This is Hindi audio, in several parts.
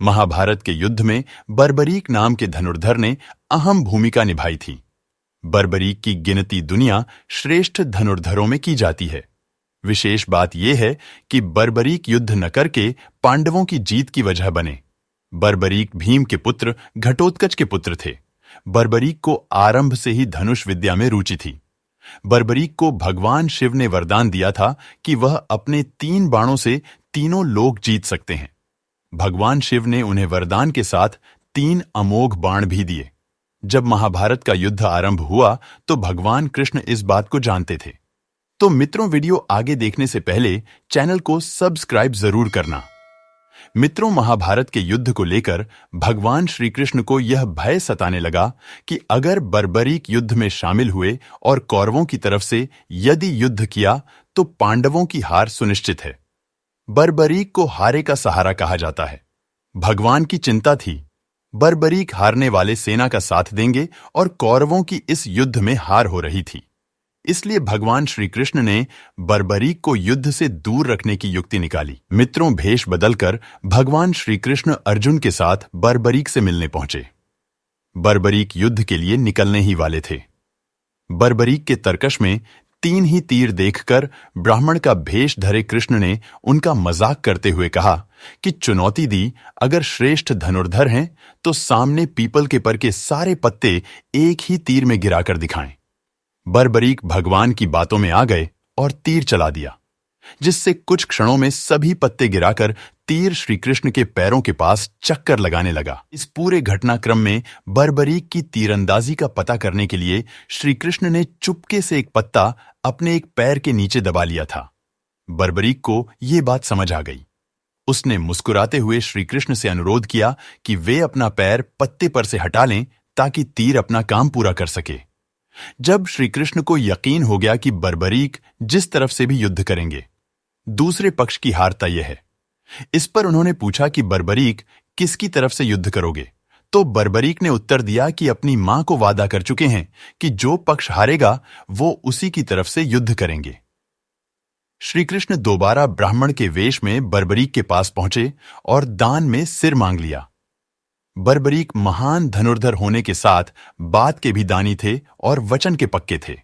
महाभारत के युद्ध में बर्बरीक नाम के धनुर्धर ने अहम भूमिका निभाई थी। बर्बरीक की गिनती दुनिया श्रेष्ठ धनुर्धरों में की जाती है। विशेष बात यह है कि बर्बरीक युद्ध न करके पांडवों की जीत की वजह बने। बर्बरीक भीम के पुत्र घटोत्कच के पुत्र थे। बर्बरीक को आरंभ से ही धनुष विद्या में रुचि थी। बर्बरीक को भगवान शिव ने वरदान दिया था कि वह अपने 3 बाणों से तीनों लोक जीत सकते हैं। भगवान शिव ने उन्हें वरदान के साथ 3 अमोघ बाण भी दिए। जब महाभारत का युद्ध आरंभ हुआ तो भगवान कृष्ण इस बात को जानते थे। तो मित्रों, वीडियो आगे देखने से पहले चैनल को सब्सक्राइब जरूर करना। मित्रों, महाभारत के युद्ध को लेकर भगवान श्री कृष्ण को यह भय सताने लगा कि अगर बर्बरीक युद्ध में शामिल हुए और कौरवों की तरफ से यदि युद्ध किया तो पांडवों की हार सुनिश्चित है। बर्बरीक को हारे का सहारा कहा जाता है। भगवान की चिंता थी, बर्बरीक हारने वाले सेना का साथ देंगे और कौरवों की इस युद्ध में हार हो रही थी। इसलिए भगवान श्री कृष्ण ने बर्बरीक को युद्ध से दूर रखने की युक्ति निकाली। मित्रों, भेष बदलकर भगवान श्री कृष्ण अर्जुन के साथ बर्बरीक से मिलने पहुंचे। बर्बरीक युद्ध के लिए निकलने ही वाले थे। बर्बरीक के तरकश में 3 ही तीर देखकर ब्राह्मण का भेष धरे कृष्ण ने उनका मजाक करते हुए कहा कि चुनौती दी, अगर श्रेष्ठ धनुर्धर हैं तो सामने पीपल के पर के सारे पत्ते एक ही तीर में गिराकर दिखाएं। बर्बरीक भगवान की बातों में आ गए और तीर चला दिया, जिससे कुछ क्षणों में सभी पत्ते गिराकर तीर श्री कृष्ण के पैरों के पास चक्कर लगाने लगा। इस पूरे घटनाक्रम में बर्बरीक की तीरंदाजी का पता करने के लिए श्री कृष्ण ने चुपके से एक पत्ता अपने एक पैर के नीचे दबा लिया था। बर्बरीक को ये बात समझ आ गई। उसने मुस्कुराते हुए श्री कृष्ण से अनुरोध किया कि वे अपना पैर पत्ते पर से हटा लें ताकि तीर अपना काम पूरा कर सके। जब श्री कृष्ण को यकीन हो गया कि बर्बरीक जिस तरफ से भी युद्ध करेंगे, दूसरे पक्ष की हार तय है, इस पर उन्होंने पूछा कि बर्बरीक किसकी तरफ से युद्ध करोगे? तो बर्बरीक ने उत्तर दिया कि अपनी मां को वादा कर चुके हैं कि जो पक्ष हारेगा वो उसी की तरफ से युद्ध करेंगे। श्री कृष्ण दोबारा ब्राह्मण के वेश में बर्बरीक के पास पहुंचे और दान में सिर मांग लिया। बर्बरीक महान धनुर्धर होने के साथ बात के भी दानी थे और वचन के पक्के थे।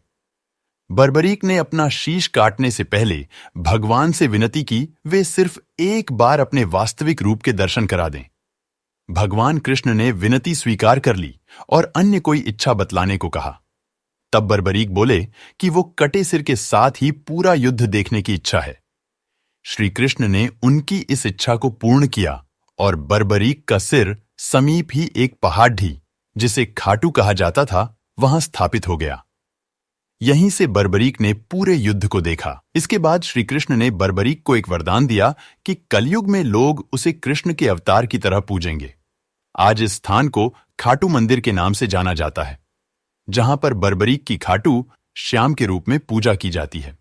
बर्बरीक ने अपना शीश काटने से पहले भगवान से विनती की वे सिर्फ एक बार अपने वास्तविक रूप के दर्शन करा दें। भगवान कृष्ण ने विनती स्वीकार कर ली और अन्य कोई इच्छा बतलाने को कहा। तब बर्बरीक बोले कि वो कटे सिर के साथ ही पूरा युद्ध देखने की इच्छा है। श्री कृष्ण ने उनकी इस इच्छा को पूर्ण किया और बर्बरीक का सिर समीप ही एक पहाड़ी, जिसे खाटू कहा जाता था, वहां स्थापित हो गया। यहीं से बर्बरीक ने पूरे युद्ध को देखा। इसके बाद श्री कृष्ण ने बर्बरीक को एक वरदान दिया कि कलयुग में लोग उसे कृष्ण के अवतार की तरह पूजेंगे। आज इस स्थान को खाटू मंदिर के नाम से जाना जाता है, जहां पर बर्बरीक की खाटू श्याम के रूप में पूजा की जाती है।